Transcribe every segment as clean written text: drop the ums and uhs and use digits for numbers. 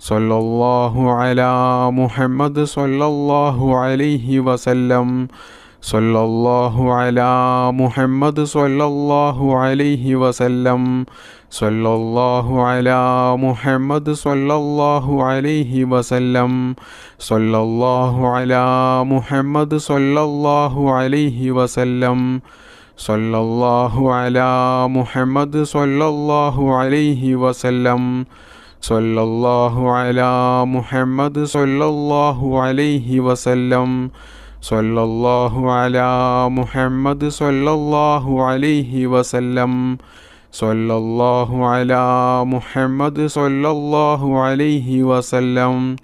صلى الله على محمد صلى الله عليه وسلم صلى الله على محمد صلى الله عليه وسلم صلى الله على محمد صلى الله عليه وسلم صلى الله على محمد صلى الله عليه وسلم صلى الله على محمد صلى الله عليه وسلم صلى الله على محمد صلى الله عليه وسلم صلى الله على محمد صلى الله عليه وسلم صلى الله على محمد صلى الله عليه وسلم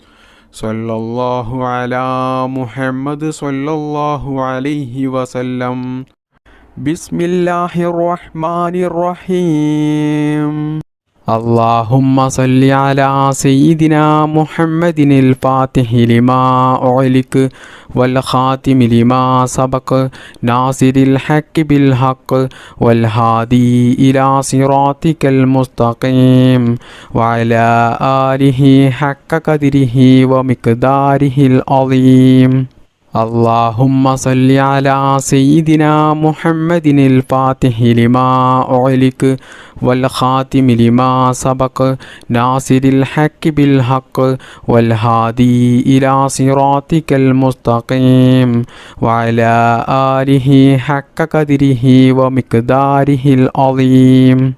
صلى الله على محمد صلى الله عليه وسلم بسم الله الرحمن الرحيم اللهم صل على سيدنا محمد الفاتح لما أغلق والخاتم لما سبق ناصر الحق بالحق والهادي إلى صراطك المستقيم وعلى آله حق قدره ومقداره العظيم اللهم صل على سيدنا محمد الفاتح لما أغلق والخاتم لما سبق ناصر الحق بالحق والهادي إلى صراطك المستقيم وعلى آله حق قدره ومقداره العظيم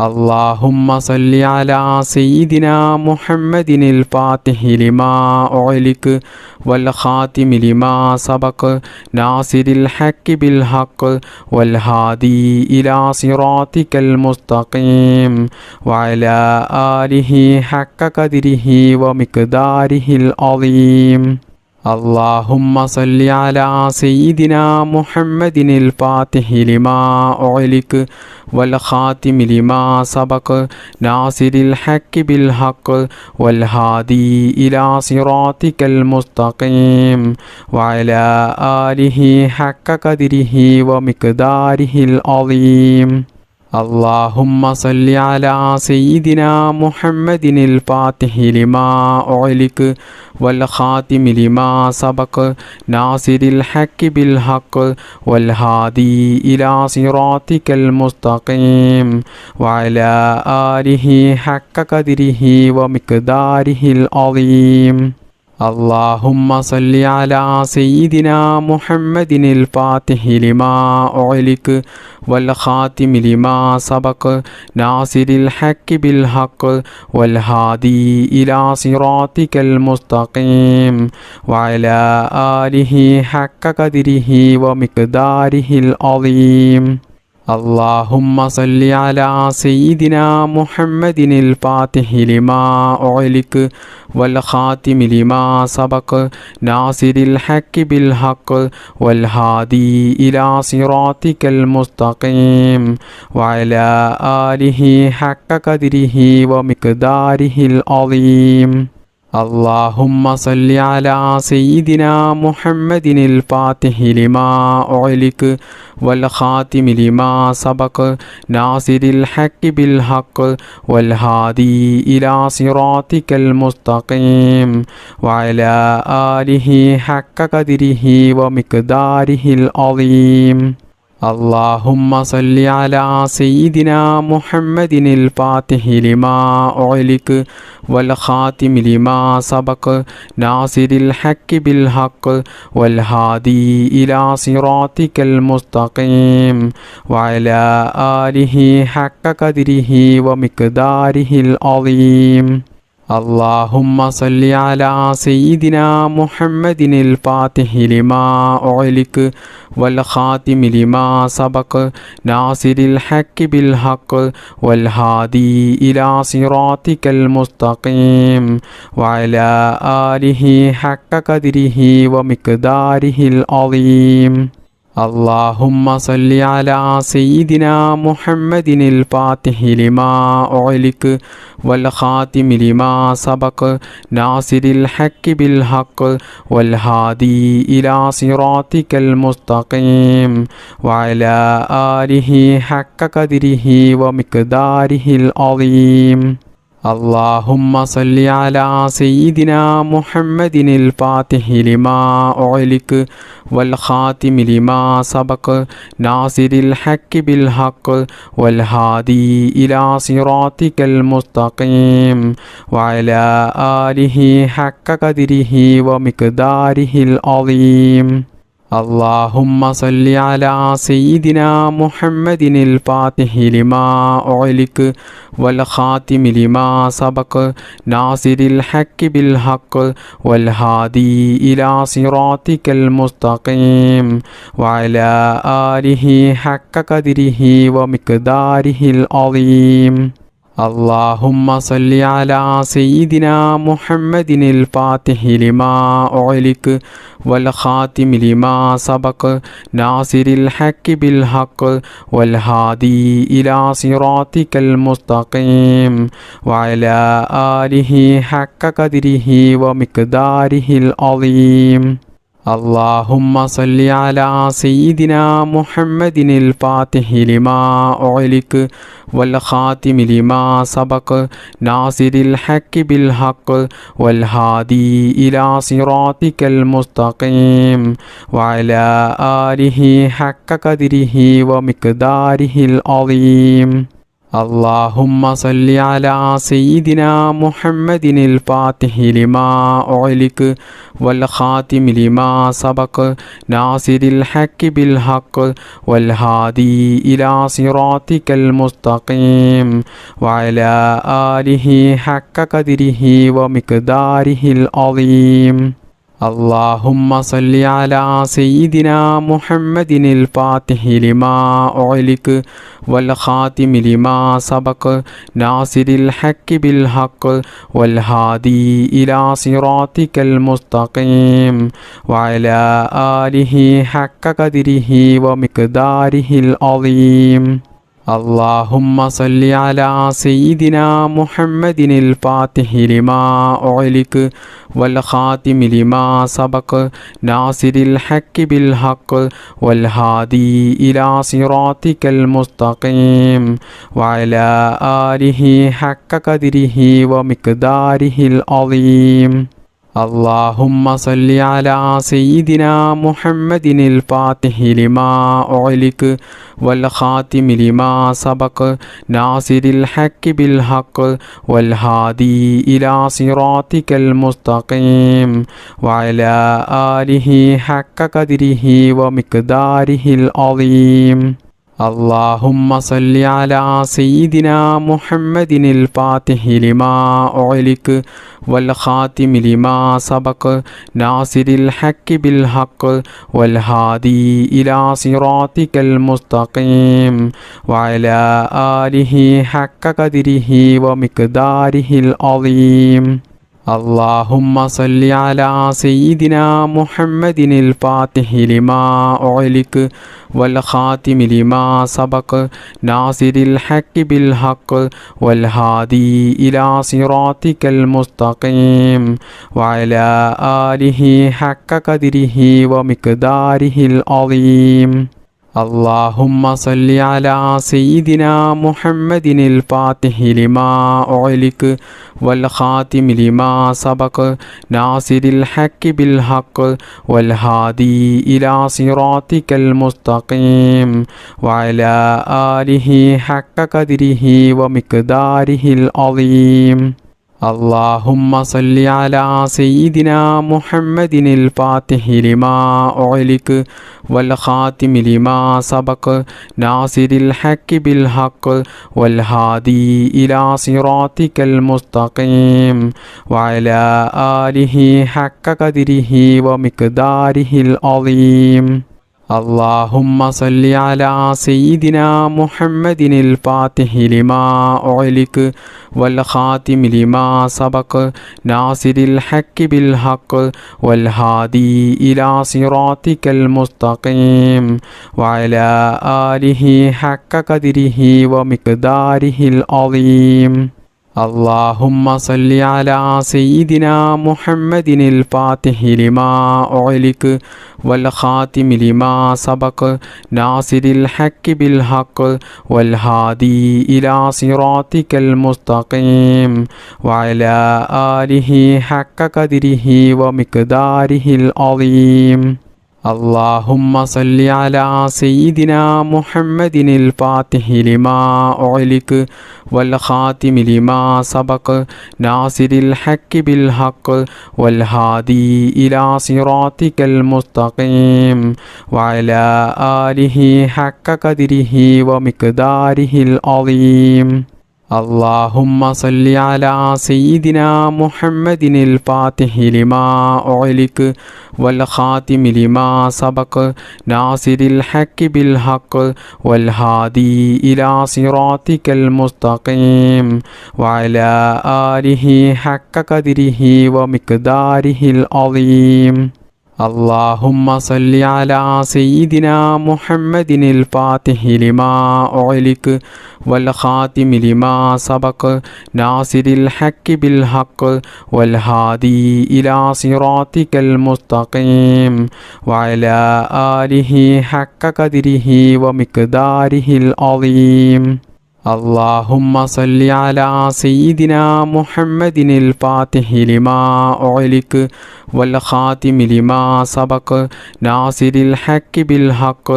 اللهم صل على سيدنا محمد الفاتح لما أغلق والخاتم لما سبق ناصر الحق بالحق والهادي إلى صراطك المستقيم وعلى آله حق قدره ومقداره العظيم اللهم صل على سيدنا محمد الفاتح لما أغلق والخاتم لما سبق ناصر الحق بالحق والهادي إلى صراطك المستقيم وعلى آله حق قدره ومقداره العظيم اللهم صل على سيدنا محمد الفاتح لما أغلق والخاتم لما سبق ناصر الحق بالحق والهادي إلى صراطك المستقيم وعلى آله حق قدره ومقداره العظيم اللهم صل على سيدنا محمد الفاتح لما أغلق والخاتم لما سبق ناصر الحق بالحق والهادي إلى صراطك المستقيم وعلى آله حق قدره ومقداره العظيم اللهم صل على سيدنا محمد الفاتح لما أغلق والخاتم لما سبق ناصر الحق بالحق والهادي إلى صراطك المستقيم وعلى آله حق قدره ومقداره العظيم اللهم صل على سيدنا محمد الفاتح لما أغلق والخاتم لما سبق ناصر الحق بالحق والهادي إلى صراطك المستقيم وعلى آله حق قدره ومقداره العظيم اللهم صل على سيدنا محمد الفاتح لما أغلق والخاتم لما سبق ناصر الحق بالحق والهادي إلى صراطك المستقيم وعلى آله حق قدره ومقداره العظيم اللهم صل على سيدنا محمد الفاتح لما أغلق والخاتم لما سبق ناصر الحق بالحق والهادي إلى صراطك المستقيم وعلى آله حق قدره ومقداره العظيم اللهم صل على سيدنا محمد الفاتح لما أغلق والخاتم لما سبق ناصر الحق بالحق والهادي إلى صراطك المستقيم وعلى آله حق قدره ومقداره العظيم اللهم صل على سيدنا محمد الفاتح لما أغلق والخاتم لما سبق ناصر الحق بالحق والهادي إلى صراطك المستقيم وعلى آله حق قدره ومقداره العظيم. اللهم صل على سيدنا محمد الفاتح لما أغلق والخاتم لما سبق ناصر الحق بالحق والهادي إلى صراطك المستقيم وعلى آله حق قدره ومقداره العظيم. اللهم صل على سيدنا محمد الفاتح لما أغلق والخاتم لما سبق ناصر الحق بالحق والهادي إلى صراطك المستقيم وعلى آله حق قدره ومقداره العظيم. اللهم صل على سيدنا محمد الفاتح لما أغلق والخاتم لما سبق ناصر الحق بالحق والهادي إلى صراطك المستقيم وعلى آله حق قدره ومقداره العظيم. اللهم صل على سيدنا محمد الفاتح لما أغلق والخاتم لما سبق ناصر الحق بالحق والهادي إلى صراطك المستقيم وعلى آله حق قدره ومقداره العظيم. اللهم صل على سيدنا محمد الفاتح لما أغلق والخاتم لما سبق ناصر الحق بالحق والهادي إلى صراطك المستقيم وعلى آله حق قدره ومقداره العظيم. اللهم صل على سيدنا محمد الفاتح لما أغلق والخاتم لما سبق ناصر الحق بالحق والهادي إلى صراطك المستقيم وعلى آله حق قدره ومقداره العظيم. اللهم صل على سيدنا محمد الفاتح لما أغلق والخاتم لما سبق ناصر الحق بالحق والهادي إلى صراطك المستقيم وعلى آله حق قدره ومقداره العظيم. اللهم صل على سيدنا محمد الفاتح لما أغلق والخاتم لما سبق ناصر الحق بالحق والهادي إلى صراطك المستقيم وعلى آله حق قدره ومقداره العظيم. اللهم صل على سيدنا محمد الفاتح لما أغلق والخاتم لما سبق ناصر الحق بالحق والهادي إلى صراطك المستقيم وعلى آله حق قدره ومقداره العظيم. اللهم صل على سيدنا محمد الفاتح لما أغلق والخاتم لما سبق ناصر الحق بالحق والهادي إلى صراطك المستقيم وعلى آله حق قدره ومقداره العظيم. اللهم صل على سيدنا محمد الفاتح لما أغلق والخاتم لما سبق ناصر الحق بالحق والهادي إلى صراطك المستقيم وعلى آله حق قدره ومقداره العظيم. اللهم صل على سيدنا محمد الفاتح لما أغلق والخاتم لما سبق ناصر الحق بالحق والهادي إلى صراطك المستقيم وعلى آله حق قدره ومقداره العظيم. اللهم صل على سيدنا محمد الفاتح لما أغلق والخاتم لما سبق ناصر الحق بالحق والهادي إلى صراطك المستقيم وعلى آله حق قدره ومقداره العظيم. اللهم صل على سيدنا محمد الفاتح لما أغلق والخاتم لما سبق ناصر الحق بالحق والهادي إلى صراطك المستقيم وعلى آله حق قدره ومقداره العظيم. اللهم صل على سيدنا محمد الفاتح لما أغلق والخاتم لما سبق ناصر الحق بالحق والهادي إلى صراطك المستقيم وعلى آله حق قدره ومقداره العظيم. اللهم صل على سيدنا محمد الفاتح لما أغلق والخاتم لما سبق ناصر الحق بالحق والهادي إلى صراطك المستقيم وعلى آله حق قدره ومقداره العظيم. اللهم صل على سيدنا محمد الفاتح لما أغلق والخاتم لما سبق ناصر الحق بالحق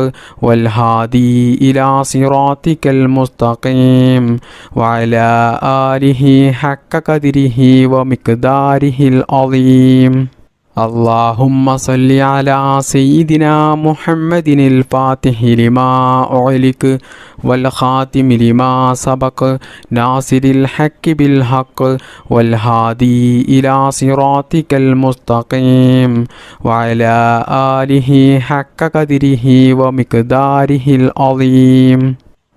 والهادي إلى صراطك المستقيم وعلى آله حق قدره ومقداره العظيم. اللهم صل على سيدنا محمد الفاتح لما أغلق والخاتم لما سبق ناصر الحق بالحق والهادي إلى صراطك المستقيم وعلى آله حق قدره ومقداره العظيم.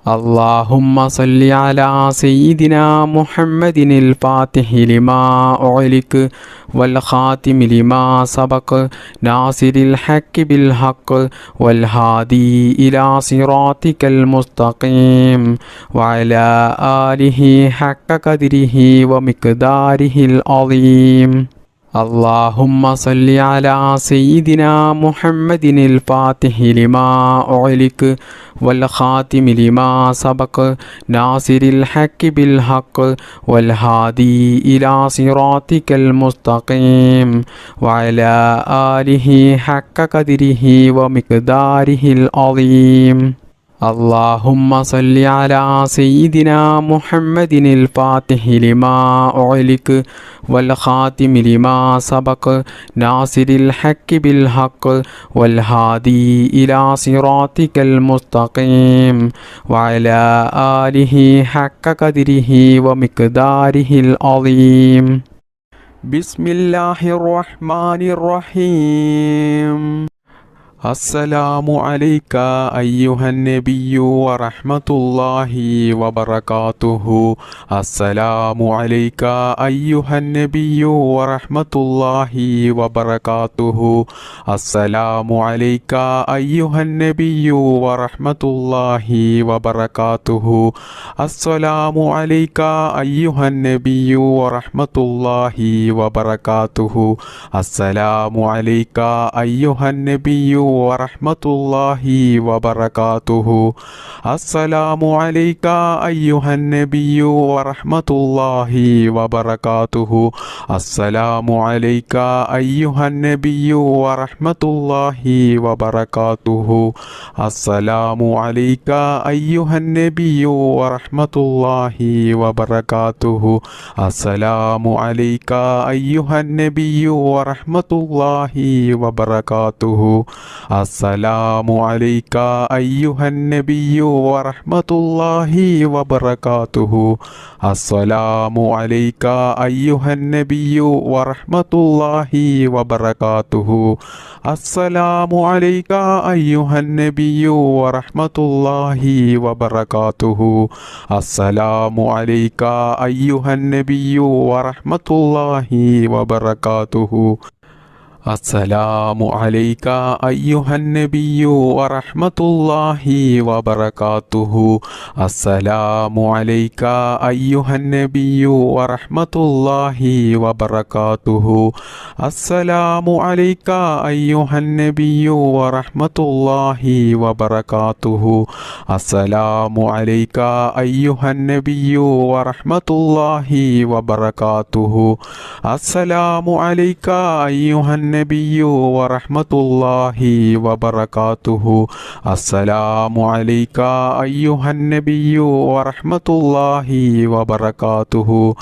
اللهم صل على سيدنا محمد الفاتح لما أغلق والخاتم لما سبق ناصر الحق بالحق والهادي إلى صراطك المستقيم وعلى آله حق قدره ومقداره العظيم. اللهم صل على سيدنا محمد الفاتح لما أغلق والخاتم لما سبق ناصر الحق بالحق والهادي إلى صراطك المستقيم وعلى آله حق قدره ومقداره العظيم. اللهم صل على سيدنا محمد الفاتح لما أغلق والخاتم لما سبق ناصر الحق بالحق والهادي إلى صراطك المستقيم وعلى آله حق قدره ومقداره العظيم. بسم الله الرحمن الرحيم. السلام عليك أيها النبي ورحمة الله وبركاته. السلام عليك أيها النبي ورحمة الله وبركاته. السلام عليك أيها النبي ورحمة الله وبركاته. السلام عليك أيها النبي ورحمة الله وبركاته. السلام عليك أيها النبي ورحمة الله وبركاته. السلام عليك أيها النبي ورحمة الله وبركاته. السلام عليك أيها النبي ورحمة الله وبركاته. السلام عليك أيها النبي ورحمة الله وبركاته. السلام عليك أيها النبي ورحمة الله وبركاته. السلام عليك أيها النبي ورحمة الله وبركاته. السلام عليك أيها النبي ورحمة الله وبركاته. السلام عليك أيها النبي ورحمة الله وبركاته. السلام عليك أيها النبي ورحمة الله وبركاته. السلام عليك أيها النبي ورحمة الله وبركاته. السلام عليك أيها النبي ورحمة الله وبركاته. السلام عليك أيها النبي ورحمة الله وبركاته. السلام عليك أيها النبي ورحمة الله وبركاته. السلام عليك أيها النبي ورحمة الله وبركاته. السلام عليك أيها النبي ورحمة الله وبركاته.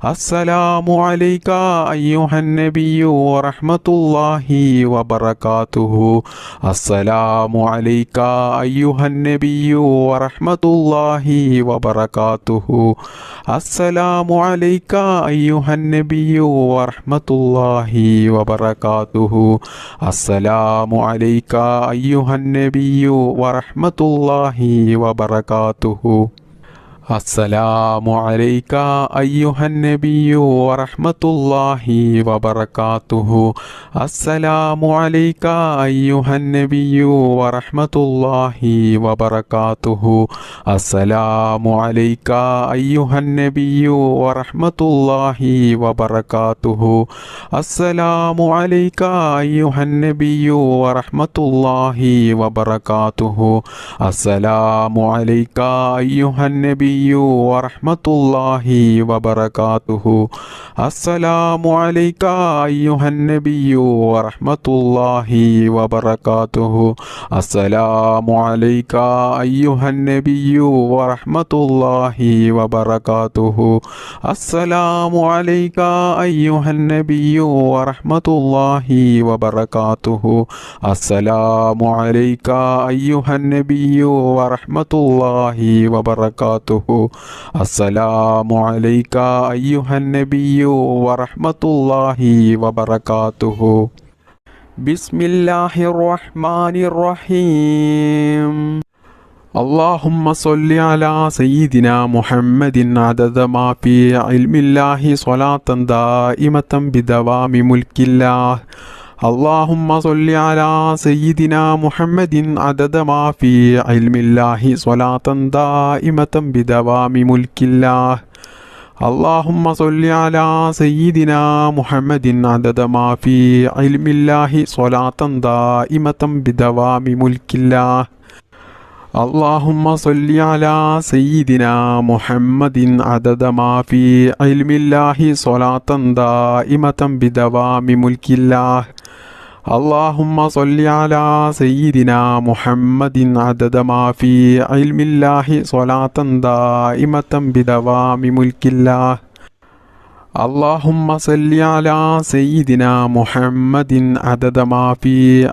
السلام عليك أيها النبي ورحمة الله وبركاته. السلام عليك أيها النبي ورحمة الله وبركاته. السلام عليك أيها النبي ورحمة الله وبركاته. السلام عليك أيها النبي ورحمة الله وبركاته. السلام عليك أيها النبي ورحمة الله وبركاته. السلام عليك أيها النبي ورحمة الله وبركاته. السلام عليك أيها النبي ورحمة الله وبركاته. السلام عليك أيها النبي ورحمة الله وبركاته. السلام عليك أيها النبي ورحمة الله وبركاته. السلام عليك أيها النبي ورحمة الله وبركاته. السلام عليك أيها النبي ورحمة الله وبركاته. السلام عليك أيها النبي ورحمة الله وبركاته. السلام عليك أيها النبي ورحمة الله وبركاته. السلام عليك أيها النبي ورحمة الله وبركاته. بسم الله الرحمن الرحيم. اللهم صل على سيدنا محمد عدد ما في علم الله صلاة دائمة بدوام ملك الله. اللهم صل على سيدنا محمد عدد ما في علم الله صلاة دائمة بدوام ملك الله. اللهم صل على سيدنا محمد عدد ما في علم الله صلاة دائمة بدوام ملك الله. اللهم صل على سيدنا محمد عدد ما في علم الله صلاة دائمة بدوام ملك الله. اللهم صل على سيدنا محمد عدد ما في علم الله صلاة دائمة بدوام ملك الله. اللهم صل على سيدنا محمد عدد ما في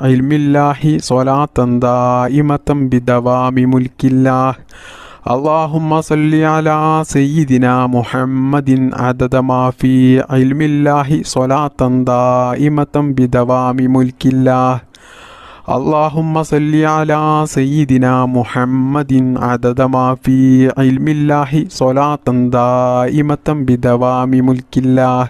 علم الله صلاة دائمة بدوام ملك الله. اللهم صل على سيدنا محمد عدد ما في علم الله صلاة دائمة بدوام ملك الله. اللهم صل على سيدنا محمد عدد ما في علم الله صلاة دائمة بدوام ملك الله.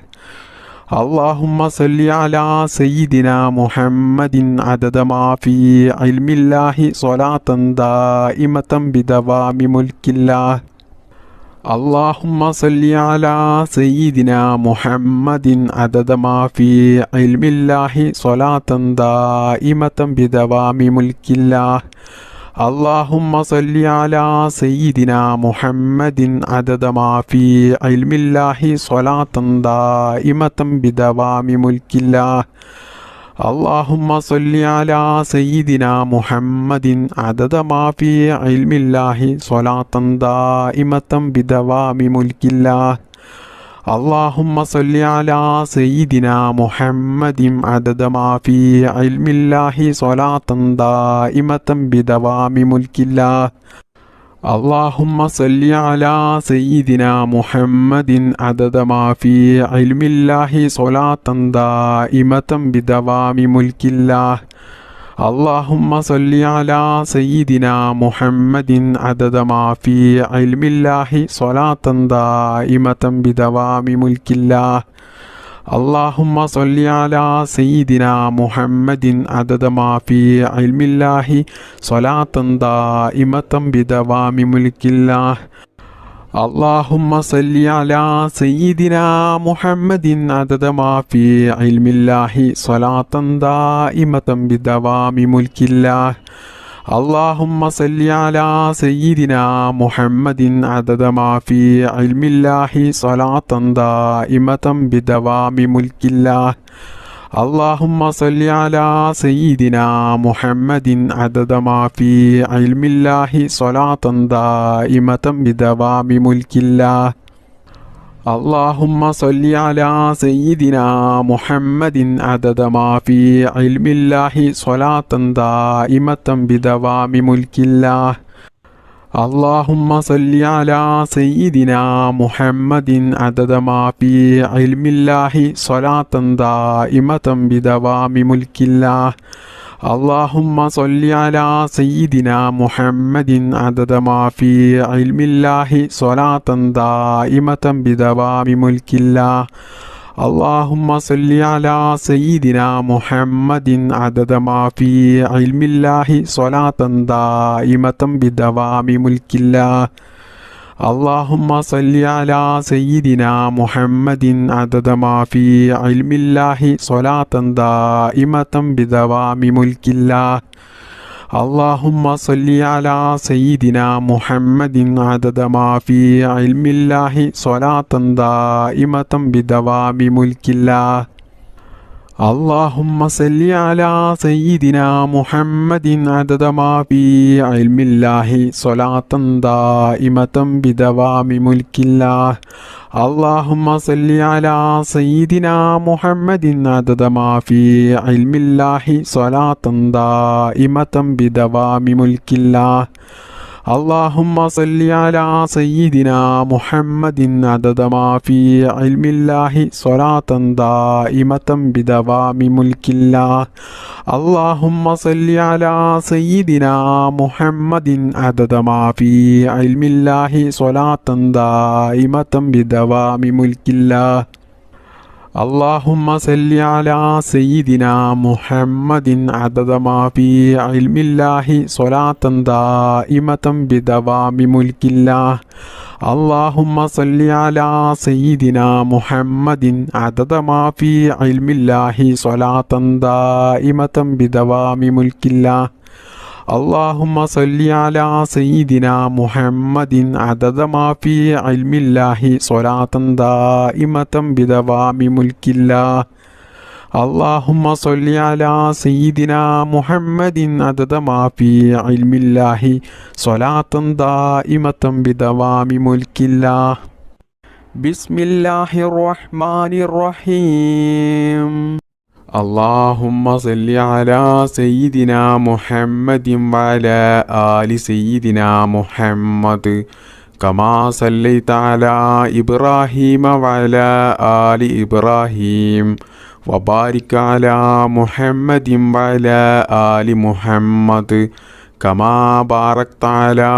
اللهم صل على سيدنا محمد عدد ما في علم الله صلاة دائمة بدوام ملك الله. اللهم صل على سيدنا محمد عدد ما في علم الله صلاة دائمة بدوام ملك الله. اللهم صل على سيدنا محمد عدد ما في علم الله صلاة دائمة بدوام ملك الله. اللهم صل على سيدنا محمد عدد ما في علم الله صلاة دائمة بدوام ملك الله. اللهم صل على سيدنا محمد عدد ما في علم الله صلاة دائمة بدوام ملك الله. اللهم صل على سيدنا محمد عدد ما في علم الله صلاة دائمة بدوام ملك الله. اللهم صل على سيدنا محمد عدد ما في علم الله صلاة دائمة بدوام ملك الله. اللهم صل على سيدنا محمد عدد ما في علم الله صلاة دائمة بدوام ملك الله. اللهم صل على سيدنا محمد عدد ما في علم الله صلاة دائمة بدوام ملك الله. اللهم صل على سيدنا محمد عدد ما في علم الله صلاة دائمة بدوام ملك الله. اللهم صل على سيدنا محمد عدد ما في علم الله صلاة دائمة بدوام ملك الله. اللهم صل على سيدنا محمد عدد ما في علم الله صلاة دائمة بدوام ملك الله. اللهم صل على سيدنا محمد عدد ما في علم الله صلاة دائمة بدوام ملك الله. اللهم صل على سيدنا محمد عدد ما في علم الله صلاة دائمة بدوام ملك الله. اللهم صل على سيدنا محمد عدد ما في علم الله صلاة دائمة بدوام ملك الله. اللهم صل على سيدنا محمد عدد ما في علم الله صلاة دائمة بدوام ملك الله. اللهم صل على سيدنا محمد عدد ما في علم الله صلاة دائمة بدوام ملك الله. اللهم صل على سيدنا محمد عدد ما في علم الله صلاة دائمة بدوام ملك الله. اللهم صل على سيدنا محمد عدد ما في علم الله صلاة دائمة بدوام ملك الله. اللهم صل على سيدنا محمد عدد ما في علم الله صلاة دائمة بدوام ملك الله. اللهم صل على سيدنا محمد عدد ما في علم الله صلاة دائمة بدوام ملك الله. اللهم صل على سيدنا محمد عدد ما في علم الله صلاة دائمة بدوام ملك الله. اللهم صل على سيدنا محمد عدد ما في علم الله صلاة دائمة بدوام ملك الله. اللهم صل على سيدنا محمد عدد ما في علم الله صلاة دائمة بدوام ملك الله. اللهم صل على سيدنا محمد عدد ما في علم الله صلاة دائمة بدوام ملك الله. بسم الله الرحمن الرحيم. اللهم صل على سيدنا محمد وعلى آل سيدنا محمد كما صليت على إبراهيم وعلى آل إبراهيم وبارك على محمد وعلى آل محمد كما باركت على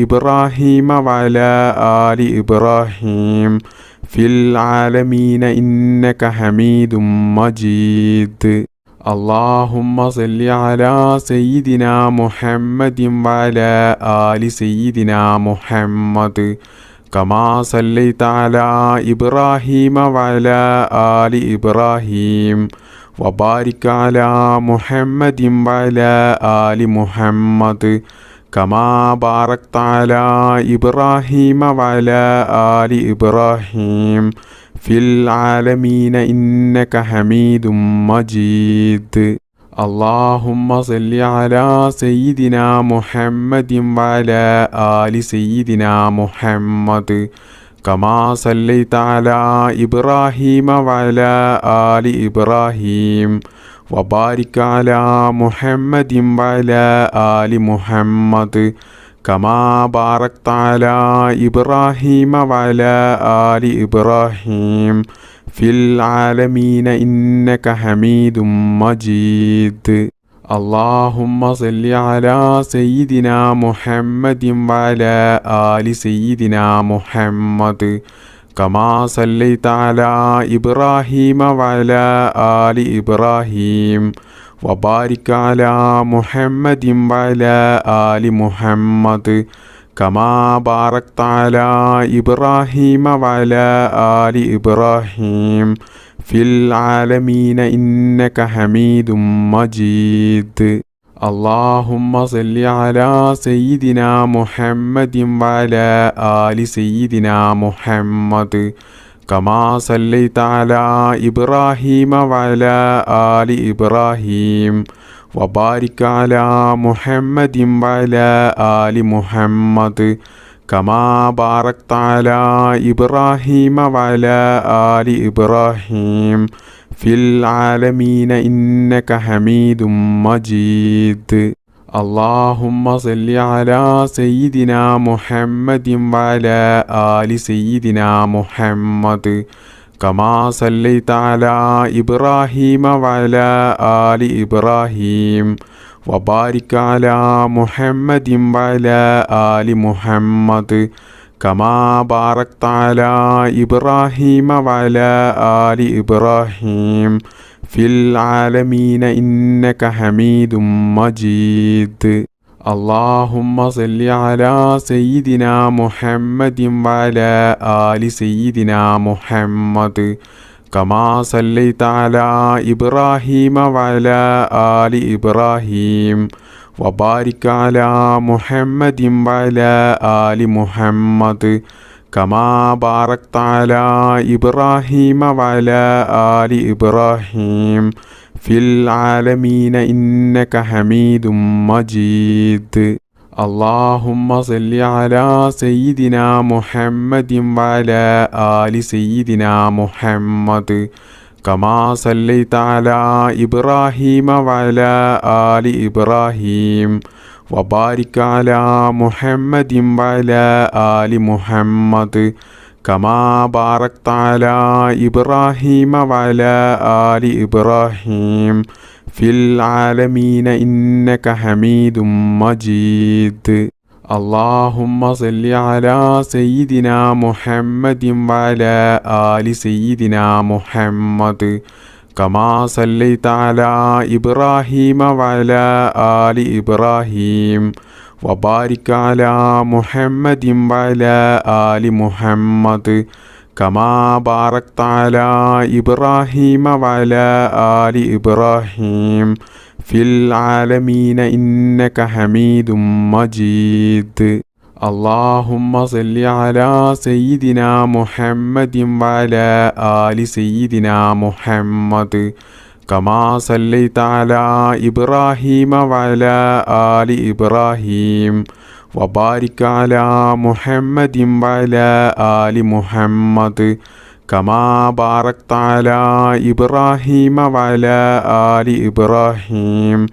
إبراهيم وعلى آل إبراهيم في العالمين إنك حميد مجيد. اللهم صل على سيدنا محمد وعلى آل سيدنا محمد كما صليت على إبراهيم وعلى آل إبراهيم وبارك على محمد وعلى آل محمد كما باركت على إبراهيم وعلى آل إبراهيم في العالمين إنك حميد مجيد. اللهم صل على سيدنا محمد وعلى آل سيدنا محمد كما صليت على إبراهيم وعلى آل إبراهيم وبارك على محمد وعلى آل محمد كما باركت على إبراهيم وعلى آل إبراهيم في العالمين إنك حميد مجيد. اللهم صل على سيدنا محمد وعلى آل سيدنا محمد كما صليت على إبراهيم وعلى آل إبراهيم وبارك على محمد وعلى آل محمد كما باركت على إبراهيم وعلى آل إبراهيم في العالمين إنك حميد مجيد. اللهم صل على سيدنا محمد وعلى آل سيدنا محمد كما صليت على إبراهيم وعلى آل إبراهيم وبارك على محمد وعلى آل محمد كما باركت على إبراهيم وعلى آل إبراهيم في العالمين إنك حميد مجيد. اللهم صل على سيدنا محمد وعلى آل سيدنا محمد كما صليت على إبراهيم وعلى آل إبراهيم وبارك على محمد وعلى آل محمد كما باركت على إبراهيم وعلى آل إبراهيم في العالمين إنك حميد مجيد. اللهم صل على سيدنا محمد وعلى آل سيدنا محمد كما صليت على إبراهيم وعلى آل إبراهيم وبارك على محمد وعلى آل محمد كما باركت على إبراهيم وعلى آل إبراهيم في العالمين إنك حميد مجيد. اللهم صل على سيدنا محمد وعلى آل سيدنا محمد كما صليت على إبراهيم وعلى آل إبراهيم وبارك على محمد وعلى آل محمد كما باركت على إبراهيم وعلى آل إبراهيم في العالمين إنك حميد مجيد. اللهم صل على سيدنا محمد وعلى آل سيدنا محمد كما صليت على إبراهيم وعلى آل إبراهيم وبارك على محمد وعلى آل محمد كما باركت على إبراهيم وعلى آل إبراهيم في العالمين إنك حميد مجيد. اللهم صل على سيدنا محمد وعلى آل سيدنا محمد كما صليت على إبراهيم وعلى آل إبراهيم وبارك على محمد وعلى آل محمد كما باركت على إبراهيم وعلى آل إبراهيم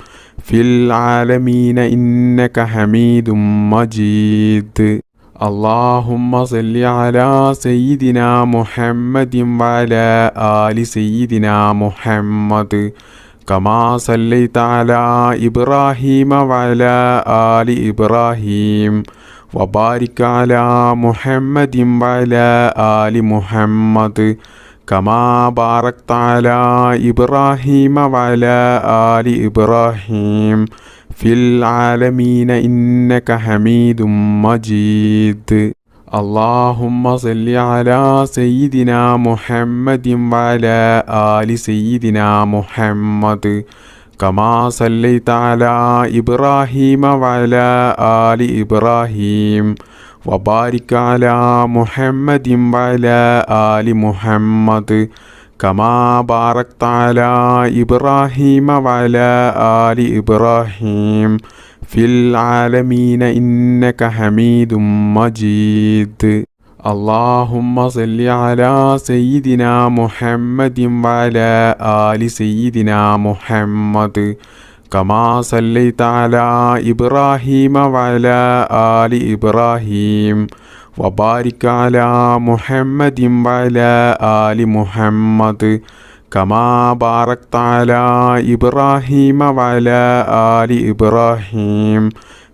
في العالمين إنك حميد مجيد. اللهم صل على سيدنا محمد وعلى آل سيدنا محمد كما صليت على إبراهيم وعلى آل إبراهيم وبارك على محمد وعلى آل محمد كما باركت على إبراهيم وعلى آل إبراهيم في العالمين إنك حميد مجيد. اللهم صل على سيدنا محمد وعلى آل سيدنا محمد كما صليت على إبراهيم وعلى آل إبراهيم وبارك على محمد وعلى آل محمد كما باركت على إبراهيم وعلى آل إبراهيم في العالمين إنك حميد مجيد. اللهم صل على سيدنا محمد وعلى آل سيدنا محمد كما صليت على إبراهيم وعلى آل إبراهيم وبارك على محمد وعلى آل محمد كما باركت على إبراهيم وعلى آل إبراهيم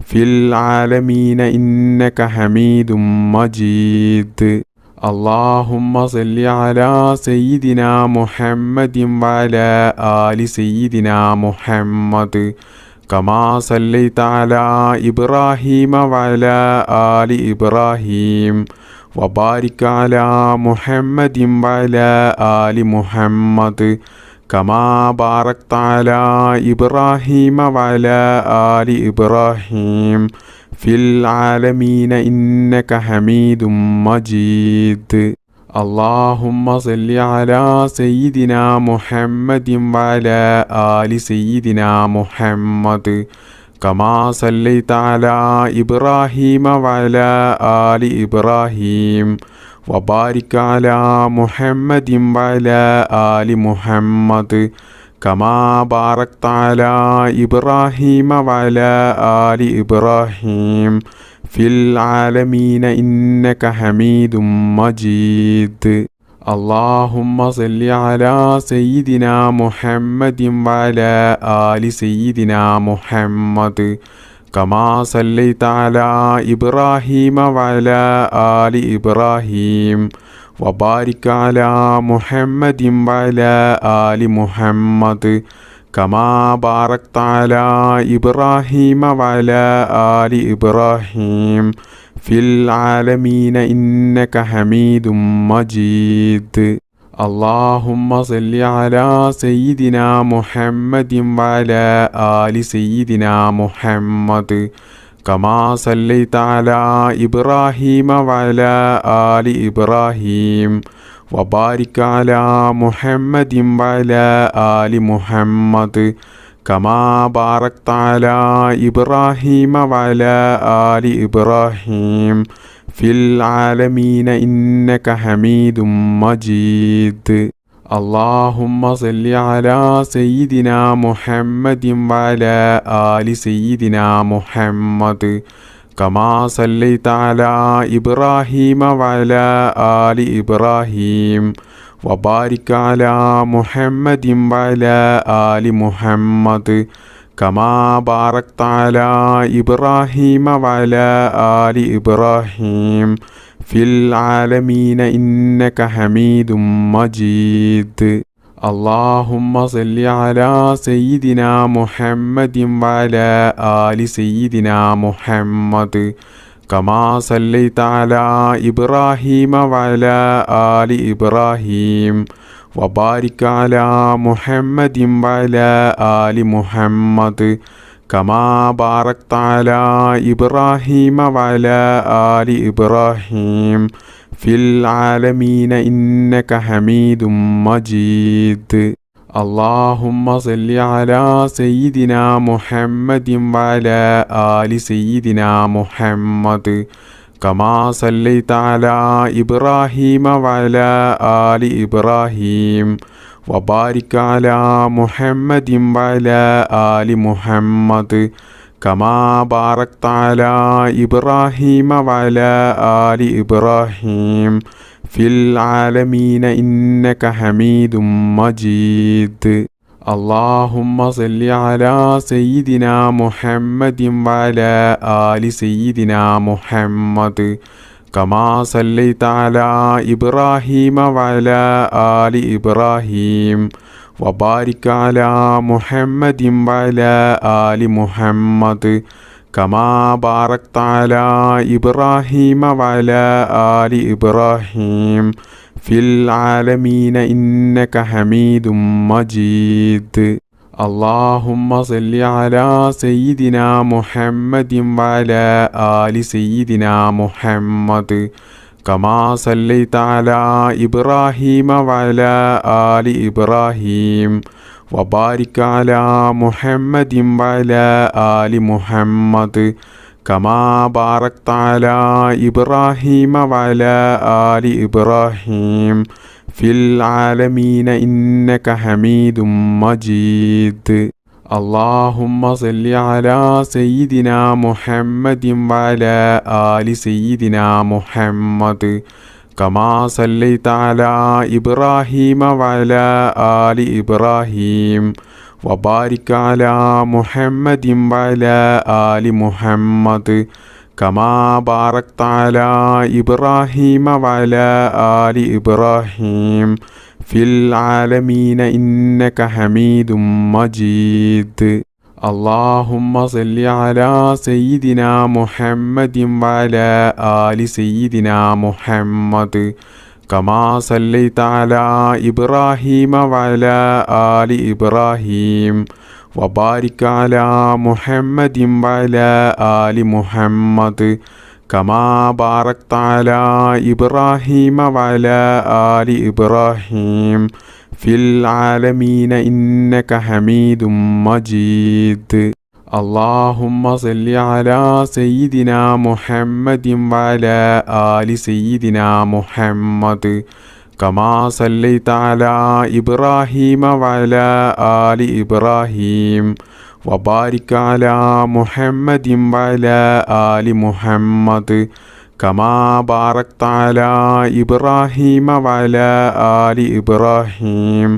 في العالمين إنك حميد مجيد. اللهم صل على سيدنا محمد وعلى آل سيدنا محمد كما صليت على إبراهيم وعلى آل إبراهيم وبارك على محمد وعلى آل محمد كما باركت على إبراهيم وعلى آل إبراهيم في العالمين إنك حميد مجيد. اللهم صل على سيدنا محمد وعلى آل سيدنا محمد كما صليت على إبراهيم وعلى آل إبراهيم وبارك على محمد وعلى آل محمد كما باركت على إبراهيم وعلى آل إبراهيم في العالمين إنك حميد مجيد. اللهم صل على سيدنا محمد وعلى آل سيدنا محمد كما صليت على إبراهيم وعلى آل إبراهيم وبارك على محمد وعلى آل محمد كما باركت على إبراهيم وعلى آل إبراهيم في العالمين إنك حميد مجيد. اللهم صل على سيدنا محمد وعلى آل سيدنا محمد كما صليت على إبراهيم وعلى آل إبراهيم وبارك على محمد وعلى آل محمد كما باركت على إبراهيم وعلى آل إبراهيم في العالمين إنك حميد مجيد. اللهم صل على سيدنا محمد وعلى آل سيدنا محمد كما صليت على إبراهيم وعلى آل إبراهيم وبارك على محمد وعلى آل محمد كما باركت على إبراهيم وعلى آل إبراهيم في العالمين إنك حميد مجيد. اللهم صل على سيدنا محمد وعلى آل سيدنا محمد كما صليت على إبراهيم وعلى آل إبراهيم وبارك على محمد وعلى آل محمد كما باركت على إبراهيم وعلى آل إبراهيم في العالمين إنك حميد مجيد. اللهم صل على سيدنا محمد وعلى آل سيدنا محمد كما صليت على إبراهيم وعلى آل إبراهيم وبارك على محمد وعلى آل محمد كما باركت على إبراهيم وعلى آل إبراهيم في العالمين إنك حميد مجيد. اللهم صل على سيدنا محمد وعلى آل سيدنا محمد كما صليت على إبراهيم وعلى آل إبراهيم وبارك على محمد وعلى آل محمد كما باركت على إبراهيم وعلى آل إبراهيم في العالمين إنك حميد مجيد. اللهم صل على سيدنا محمد وعلى آل سيدنا محمد كما صليت على إبراهيم وعلى آل إبراهيم وبارك على محمد وعلى آل محمد كما باركت على إبراهيم وعلى آل إبراهيم في العالمين إنك حميد مجيد. اللهم صل على سيدنا محمد وعلى آل سيدنا محمد كما صليت على إبراهيم وعلى آل إبراهيم وبارك على محمد وعلى آل محمد كما باركت على إبراهيم وعلى آل إبراهيم في العالمين إنك حميد مجيد. اللهم صل على سيدنا محمد وعلى آل سيدنا محمد كما صليت على إبراهيم وعلى آل إبراهيم وبارك على محمد وعلى آل محمد كما باركت على إبراهيم وعلى آل إبراهيم في العالمين إنك حميد مجيد. اللهم صل على سيدنا محمد وعلى آل سيدنا محمد كما صليت على إبراهيم وعلى آل إبراهيم وبارك على محمد وعلى آل محمد كما باركت على إبراهيم وعلى آل إبراهيم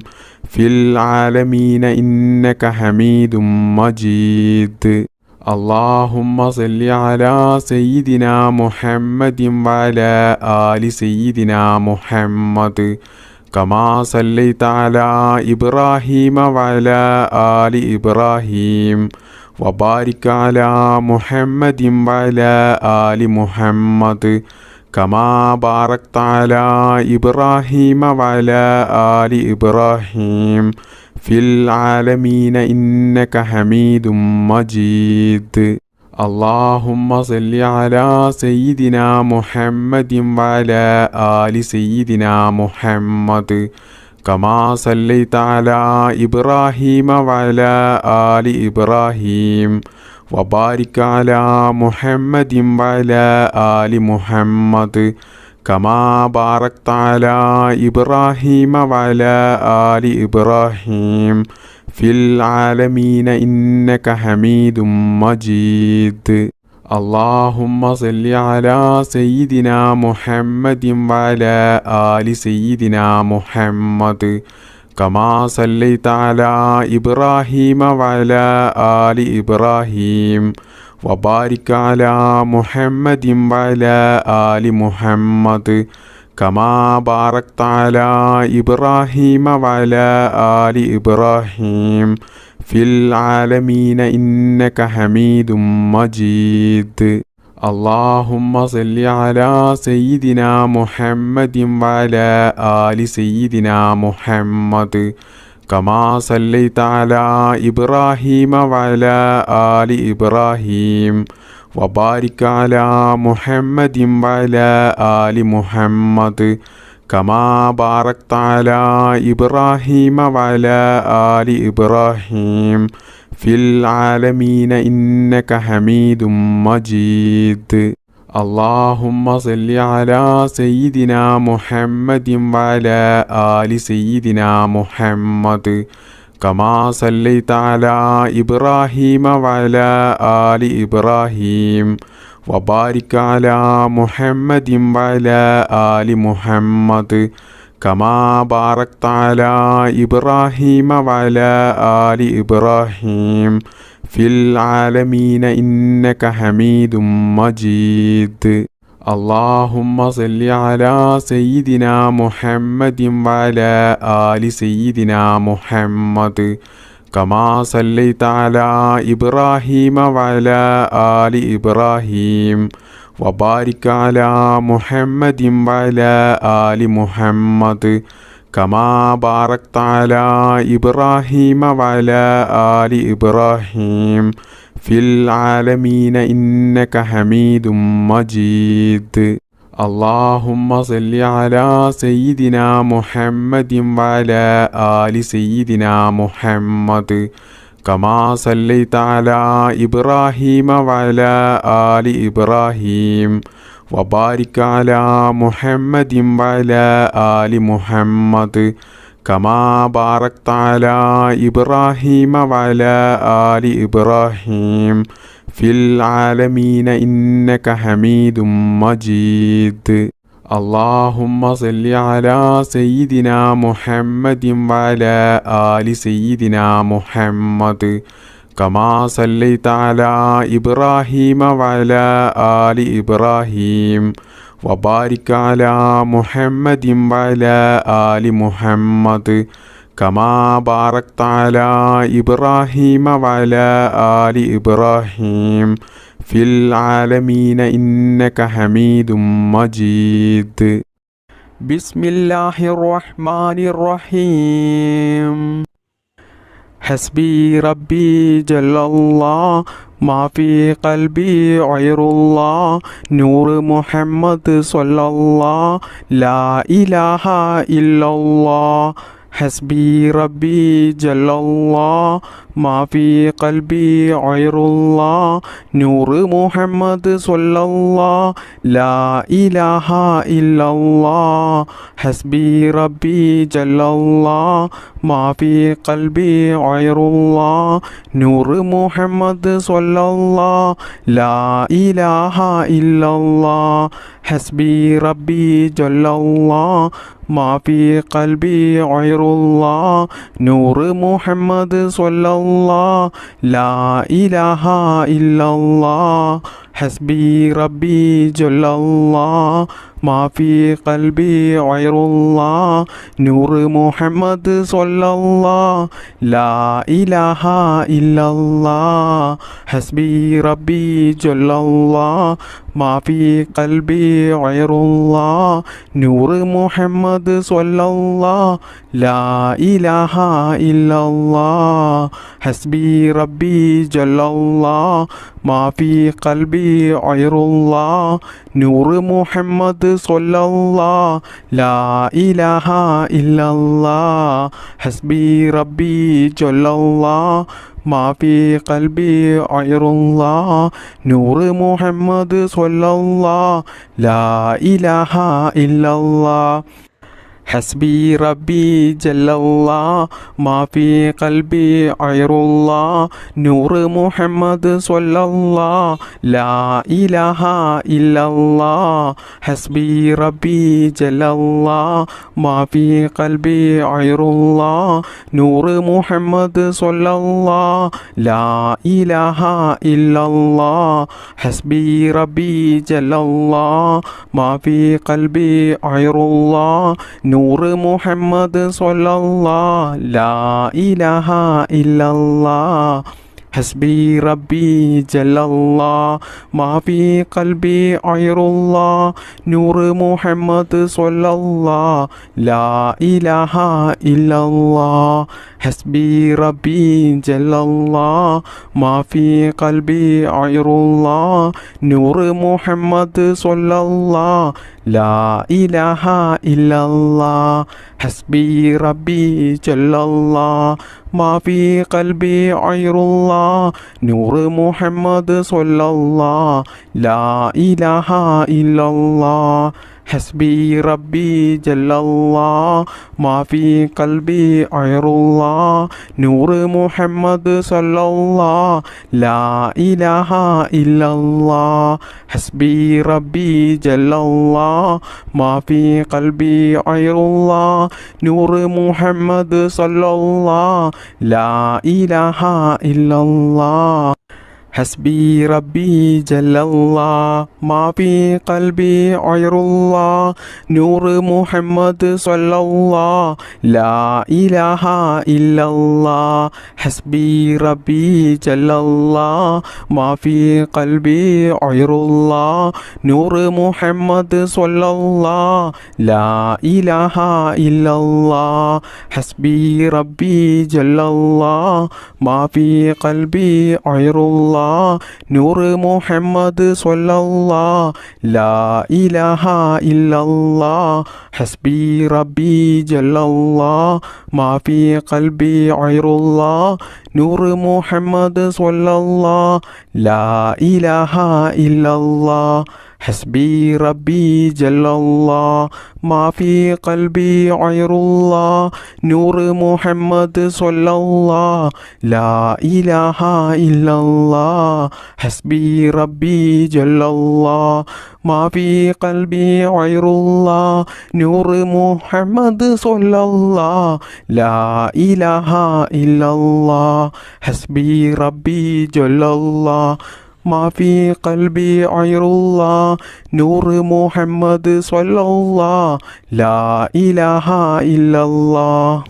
في العالمين إنك حميد مجيد. اللهم صل على سيدنا محمد وعلى آل سيدنا محمد كما صليت على إبراهيم وعلى آل إبراهيم وبارك على محمد وعلى آل محمد كما باركت على إبراهيم وعلى آل إبراهيم في العالمين إنك حميد مجيد. اللهم صل على سيدنا محمد وعلى آل سيدنا محمد كما صليت على إبراهيم وعلى آل إبراهيم وبارك على محمد وعلى آل محمد كما باركت على إبراهيم وعلى آل إبراهيم في العالمين إنك حميد مجيد. اللهم صل على سيدنا محمد وعلى آل سيدنا محمد كما صليت على إبراهيم وعلى آل إبراهيم وبارك على محمد وعلى آل محمد كما باركت على إبراهيم وعلى آل إبراهيم في العالمين إنك حميد مجيد. اللهم صل على سيدنا محمد وعلى آل سيدنا محمد كما صليت على إبراهيم وعلى آل إبراهيم وبارك على محمد وعلى آل محمد كما باركت على إبراهيم وعلى آل إبراهيم في العالمين إنك حميد مجيد. اللهم صل على سيدنا محمد وعلى آل سيدنا محمد كما صليت على إبراهيم وعلى آل إبراهيم وبارك على محمد وعلى آل محمد كما باركت على إبراهيم وعلى آل إبراهيم في العالمين إنك حميد مجيد. اللهم صل على سيدنا محمد وعلى آل سيدنا محمد كما صليت على إبراهيم وعلى آل إبراهيم وبارك على محمد وعلى آل محمد كما باركت على إبراهيم وعلى آل إبراهيم في العالمين إنك حميد مجيد. اللهم صل على سيدنا محمد وعلى آل سيدنا محمد كما صليت على إبراهيم وعلى آل إبراهيم وبارك على محمد وعلى آل محمد كما باركت على إبراهيم وعلى آل إبراهيم في العالمين إنك حميد مجيد. اللهم صل على سيدنا محمد وعلى آل سيدنا محمد كما صليت على إبراهيم وعلى آل إبراهيم وبارك على محمد وعلى آل محمد كما باركت على إبراهيم وعلى آل إبراهيم في العالمين إنك حميد مجيد. بسم الله الرحمن الرحيم. حسبي ربي جل الله ما في قلبي غير الله نور محمد صلى الله لا إله إلا الله. حسبي ربي جل الله ما في قلبي غير الله نور محمد صلى الله لا إله إلا الله. حسبي ربي جل الله ما في قلبي غير الله نور محمد صلى الله لا إله إلا الله. حسبي ربي جل الله ما في قلبي غير الله نور محمد صلى الله لا إله إلا الله. حسبي ربي جل الله ما في قلبي غير الله نور محمد صلى الله لا إله إلا الله. حسبي ربي جل الله ما في قلبي غير الله نور محمد صلى الله لا إله إلا الله. حسبي ربي جل الله ما في قلبي غير الله نور محمد صلى الله لا إله إلا الله. حسبي ربي جل الله ما في قلبي غير الله نور محمد صلى الله لا إله إلا الله. حسبي ربي جل الله ما في قلبي غير الله نور محمد صلى الله لا إله إلا الله. حسبي ربي جل الله ما في قلبي غير الله نور محمد صلى الله لا إله إلا الله. حسبي ربي جل الله ما في قلبي غير الله نور محمد صلى الله لا إله إلا الله. حسبي ربي جل الله ما في قلبي غير الله نور محمد صلى الله لا إله إلا الله. حسبي ربي جل الله ما في قلبي غير الله نور محمد صلى الله لا إله إلا الله. حسبي ربي جل الله ما في قلبي غير الله نور محمد صلى الله لا إله إلا الله. حسبي ربي جل الله ما في قلبي غير الله نور محمد صلى الله لا إله إلا الله. حسبي ربي جل الله ما في قلبي غير الله نور محمد صلى الله لا إله إلا الله. حسبي ربي جل الله ما في قلبي غير الله نور محمد صلى الله لا إله إلا الله. حسبي ربي جل الله ما في قلبي غير الله نور محمد صلى الله لا إله إلا الله. حسبي ربي جل الله ما في قلبي غير الله نور محمد صلى الله لا إله إلا الله. حسبي ربي جل الله ما في قلبي غير الله نور محمد صلى الله لا إله إلا الله. حسبي ربي جل الله ما في قلبي غير الله نور محمد صلى الله لا إله إلا الله حسبي ربي جل الله ما في قلبي غير الله نور محمد صلى الله لا إله إلا الله حسبي ربي جل الله ما في قلبي غير الله نور محمد صلى الله لا إله إلا الله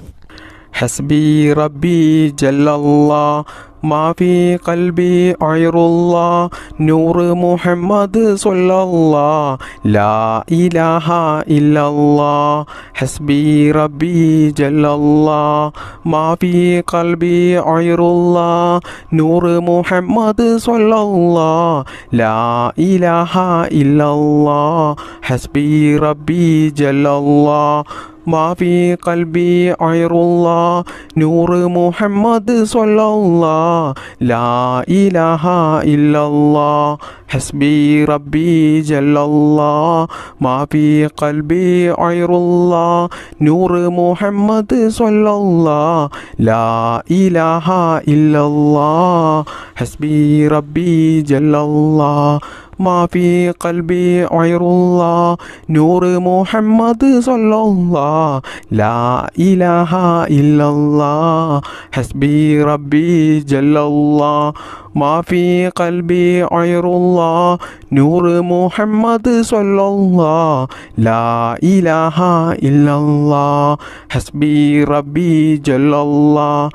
حسبي ربي جل الله ما في قلبي غير الله نور محمد صلى الله لا إله إلا الله حسبي ربي جل الله ما في قلبي غير الله نور محمد صلى الله لا إله إلا الله حسبي ربي جل الله ما في قلبي غير الله نور محمد صلى الله لا إله إلا الله حسبي ربي جل الله ما في قلبي غير الله نور محمد صلى الله لا إله إلا الله حسبي ربي جل الله ما في قلبي غير الله نور محمد صلى الله لا إله إلا الله حسبي ربي جل الله ما في قلبي غير الله نور محمد صلى الله لا إله إلا الله حسبي ربي جل الله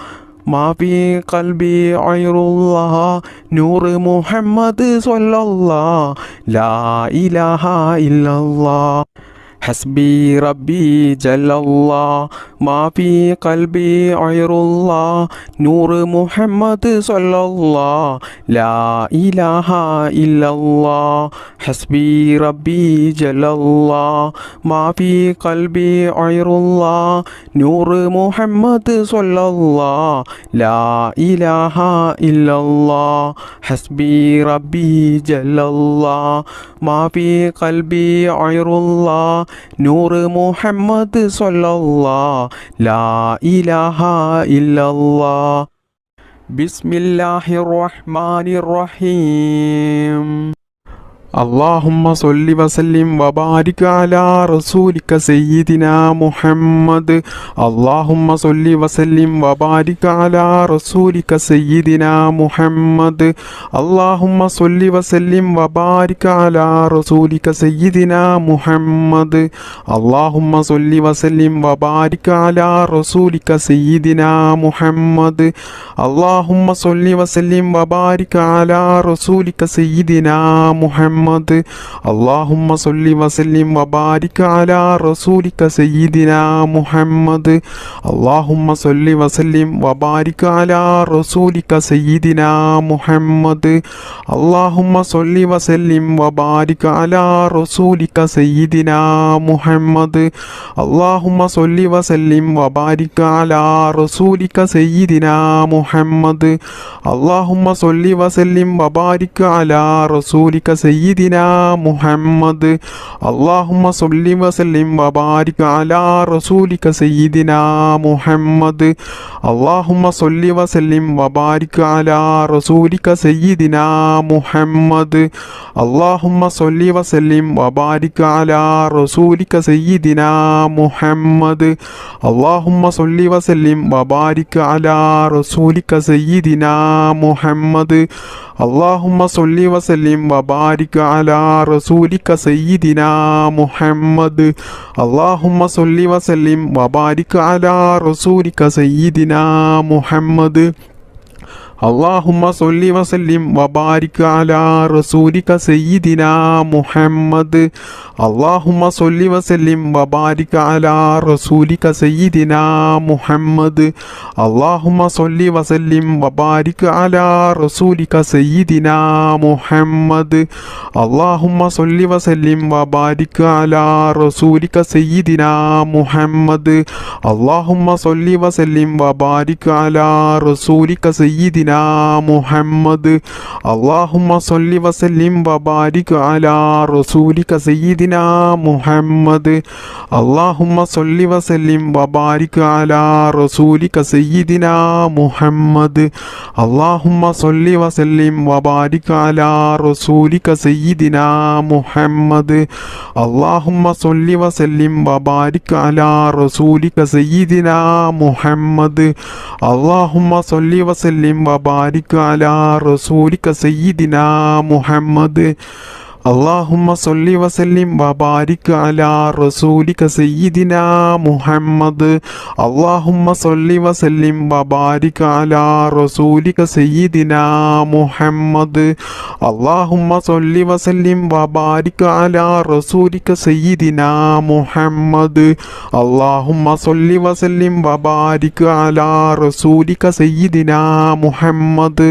ما في قلبي غير الله نور محمد صلى الله لا إله إلا الله حسبي ربي جل الله ما في قلبي غير الله نور محمد صلى الله لا إله إلا الله حسبي ربي جل الله ما في قلبي غير الله نور محمد صلى الله لا إله إلا الله حسبي ربي جل الله ما في قلبي غير الله نور محمد صلى الله لا إله إلا الله بسم الله الرحمن الرحيم اللهم صل وسلم وبارك على رسولك سيدنا محمد اللهم صل وسلم وبارك على رسولك سيدنا محمد اللهم صل وسلم وبارك على رسولك سيدنا محمد اللهم صل وسلم وبارك على رسولك سيدنا محمد اللهم صل وسلم وبارك على رسولك سيدنا محمد اللهم صل وسلم وبارك على رسولك سيدنا محمد اللهم صل وسلم وبارك على رسولك سيدنا محمد اللهم صل وسلم وبارك على رسولك سيدنا محمد اللهم صل وسلم وبارك على رسولك سيدنا محمد اللهم صل وسلم وبارك على رسولك سيدنا محمد اللهم صل وسلم وبارك على رسولك سيدنا محمد اللهم صل وسلم وبارك على رسولك سيدنا محمد اللهم صل وسلم وبارك على رسولك سيدنا محمد اللهم صل وسلم وبارك على رسولك سيدنا محمد اللهم صل وسلم وبارك على رسولك سيدنا محمد اللهم صل وسلم وبارك على رسولك سيدنا محمد اللهم صل وسلم وبارك على رسولك سيدنا محمد اللهم صل وسلم وبارك على رسولك سيدنا محمد اللهم صل وسلم وبارك على رسولك سيدنا محمد اللهم صل وسلم وبارك على رسولك سيدنا محمد اللهم صل وسلم وبارك على رسولك سيدنا سيدنا محمد اللهم صل وسلم وبارك على رسولك سيدنا محمد اللهم صل وسلم وبارك على رسولك سيدنا محمد اللهم صل وسلم وبارك على رسولك سيدنا محمد اللهم صل وسلم وبارك على رسولك سيدنا محمد اللهم صل وسلم وبارك على رسولك سيدنا محمد اللهم صل وسلم وبارك على رسولك سيدنا محمد اللهم صل وسلم وبارك على رسولك سيدنا محمد اللهم صل وسلم وبارك على رسولك سيدنا محمد اللهم صل وسلم وبارك على رسولك سيدنا محمد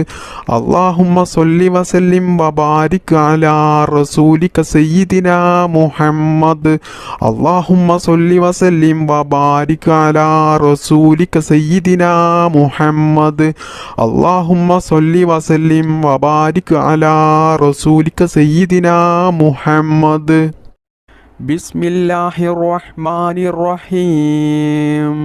اللهم صل وسلم وبارك على رسولك سيدنا محمد اللهم صل وسلم وبارك على رسولك سيدنا محمد اللهم صل وسلم وبارك على رسولك سيدنا محمد بسم الله الرحمن الرحيم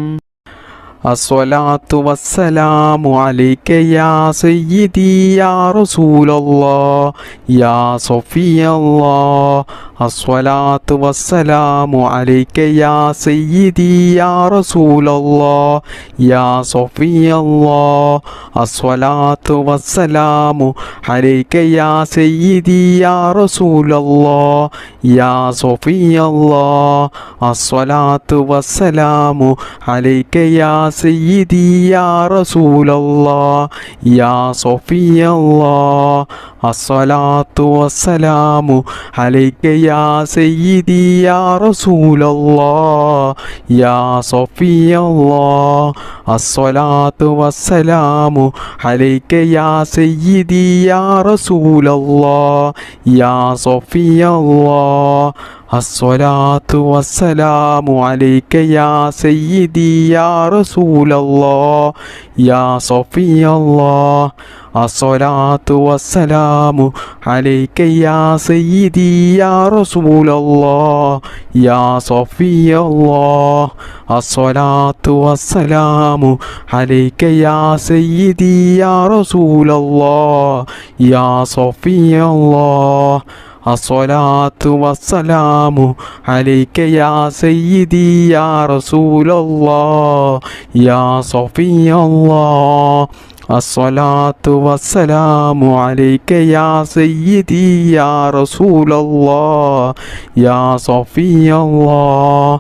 الصلاة والسلام عليك يا سيدي يا رسول الله يا صفي الله الصلاة والسلام عليك يا سيدي يا رسول الله يا صفي الله الصلاة والسلام عليك يا سيدي يا رسول الله يا صفي الله الصلاة والسلام عليك يا سيدي يا رسول الله يا صفي الله الصلاة والسلام عليك يا سيدي يا رسول الله يا صفي الله الصلاة والسلام عليك يا سيدي يا رسول الله يا صفي الله الصلاة والسلام عليك يا سيدي يا رسول الله يا صفي الله الصلاة والسلام عليك يا سيدي يا رسول الله يا صفي الله الصلاة والسلام عليك يا سيدي يا رسول الله يا صفي الله الصلاة والسلام عليك يا سيدي يا رسول الله يا صفي الله الصلاة والسلام عليك يا سيدي يا رسول الله يا صفي الله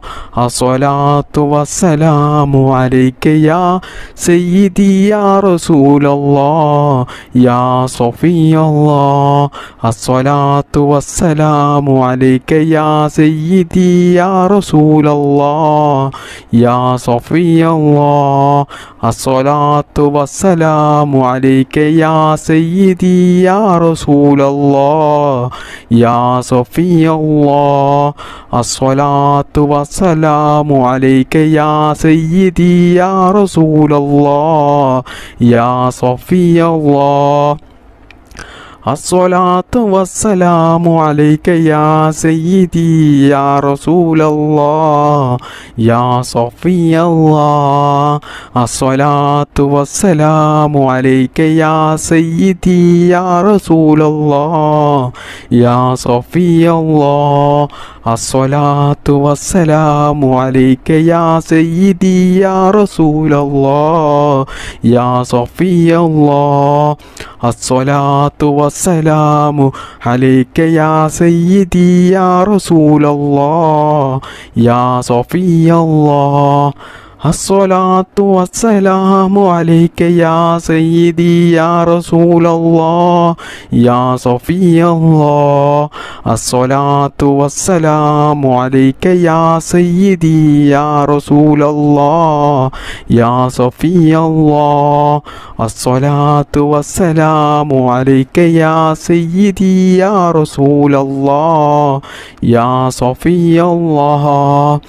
الصلاة والسلام عليك يا سيدي يا رسول الله يا صفي الله الصلاة والسلام عليك يا سيدي يا رسول الله يا صفي الله الصلاة والسلام عليك يا سيدي يا رسول الله يا صفي الله الصلاة والسلام عليك يا سيدي يا رسول الله يا صفي الله الصلاة والسلام عليك يا سيدي يا رسول الله يا صفي الله الصلاة والسلام عليك يا سيدي يا رسول الله يا صفي الله الصلاة والسلام عليك يا سيدي يا رسول الله يا صفي الله الصلاة والسلام عليك يا سيدي يا رسول الله يا صفي الله الصلاة والسلام عليك يا سيدي يا رسول الله يا صفي الله الصلاة والسلام عليك يا سيدي يا رسول الله يا صفي الله الصلاة والسلام عليك يا سيدي يا رسول الله يا صفي الله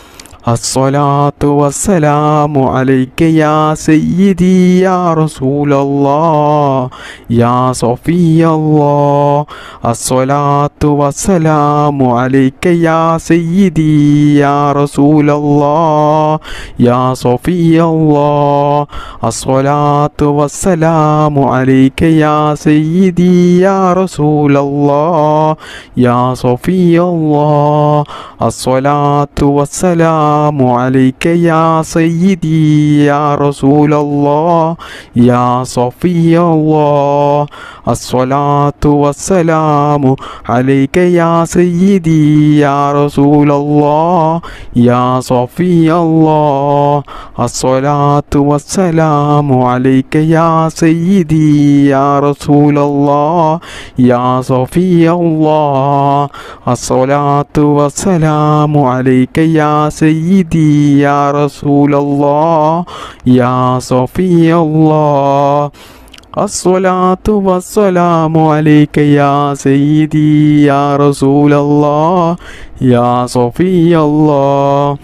الصلاة والسلام عليك يا سيدي يا رسول الله يا صفي الله. الصلاة والسلام عليك يا سيدي يا رسول الله يا صفي الله. الصلاة والسلام عليك يا سيدي يا رسول الله يا صفي الله. الصلاة والسلام عليك يا سيدي يا رسول الله يا صفي الله. الصلاة والسلام عليك يا سيدي يا رسول الله يا صفي الله. الصلاة والسلام عليك يا سيدي يا رسول الله يا صفي الله. الصلاة والسلام عليك يا سيدي يا رسول الله يا صفي الله. الصلاة والسلام عليك يا سيدي يا رسول الله يا صفي الله.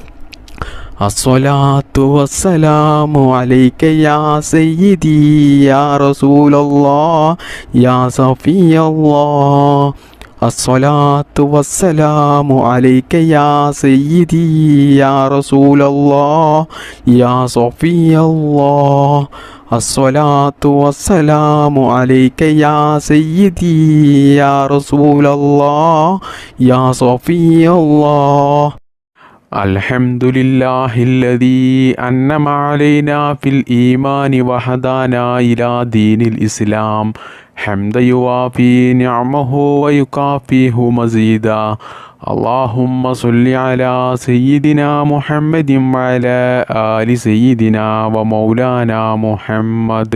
الصلاة والسلام عليك يا سيدي يا رسول الله يا صفي الله. الصلاة والسلام عليك يا سيدي يا رسول الله يا صفي الله. الصلاة والسلام عليك يا سيدي يا رسول الله يا صفي الله. الحمد لله الذي أنعم علينا في الإيمان وهدانا إلى دين الإسلام حمدا يوافي نعمه ويكافيه مزيدا. اللهم صل على سيدنا محمد وعلى آل سيدنا ومولانا محمد.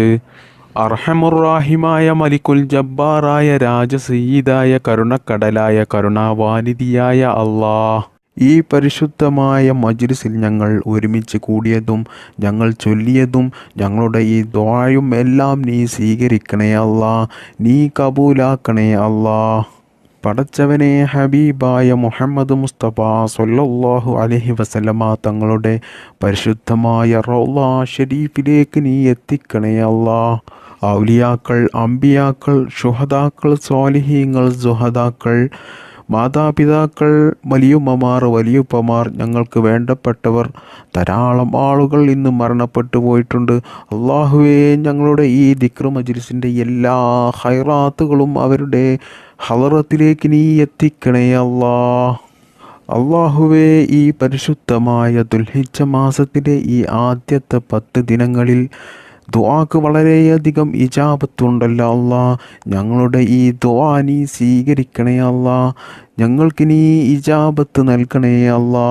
അർഹമുറാഹിമായ മലിക്കുൽ ജബ്ബാറായ രാജസയ്യിദായ കരുണക്കടലായ കരുണാവാനിധിയായ അല്ലാഹ്, ഈ പരിശുദ്ധമായ മജ്ലിസിൽ ഞങ്ങൾ ഒരുമിച്ച് കൂടിയതും ഞങ്ങൾ ചൊല്ലിയതും ഞങ്ങളുടെ ഈ ദുആയും എല്ലാം നീ സ്വീകരിക്കണേ അല്ലാ, നീ കബൂലാക്കണേ അല്ലാ. പടച്ചവനെ, ഹബീബായ മുഹമ്മദ് മുസ്തഫ സ്വല്ലല്ലാഹു അലൈഹി വസല്ലമ തങ്ങളുടെ പരിശുദ്ധമായ റൗള ഷരീഫിലേക്ക് നീ എത്തിക്കണേ അല്ലാ. ഔലിയാക്കൾ, അമ്പിയാക്കൾ, ശുഹദാക്കൾ, സ്വാലിഹീങ്ങൾ, സുഹദാക്കൾ, മാതാപിതാക്കൾ, വലിയുമ്മമാർ, വലിയുപ്പമാർ, ഞങ്ങൾക്ക് വേണ്ടപ്പെട്ടവർ ധാരാളം ആളുകൾ ഇന്ന് മരണപ്പെട്ടു പോയിട്ടുണ്ട്. അള്ളാഹുവേ, ഞങ്ങളുടെ ഈ ദിക്ർ മജ്ലിസിൻ്റെ എല്ലാ ഖൈറാത്തുകളും അവരുടെ ഹളറത്തിലേക്ക് നീ എത്തിക്കണേ അല്ലാ. അള്ളാഹുവേ, ഈ പരിശുദ്ധമായ ദുൽഹിജ്ജ മാസത്തിലെ ഈ ആദ്യത്തെ 10 ദിനങ്ങളിൽ ദുആക്ക് വളരെയധികം ഇജാബത്തുണ്ടല്ലോ അല്ലാ. ഞങ്ങളുടെ ഈ ദുആ നീ സ്വീകരിക്കണേ അല്ലാ. ഞങ്ങൾക്ക് നീ ഇജാബത്ത് നൽകണേ അല്ലാ.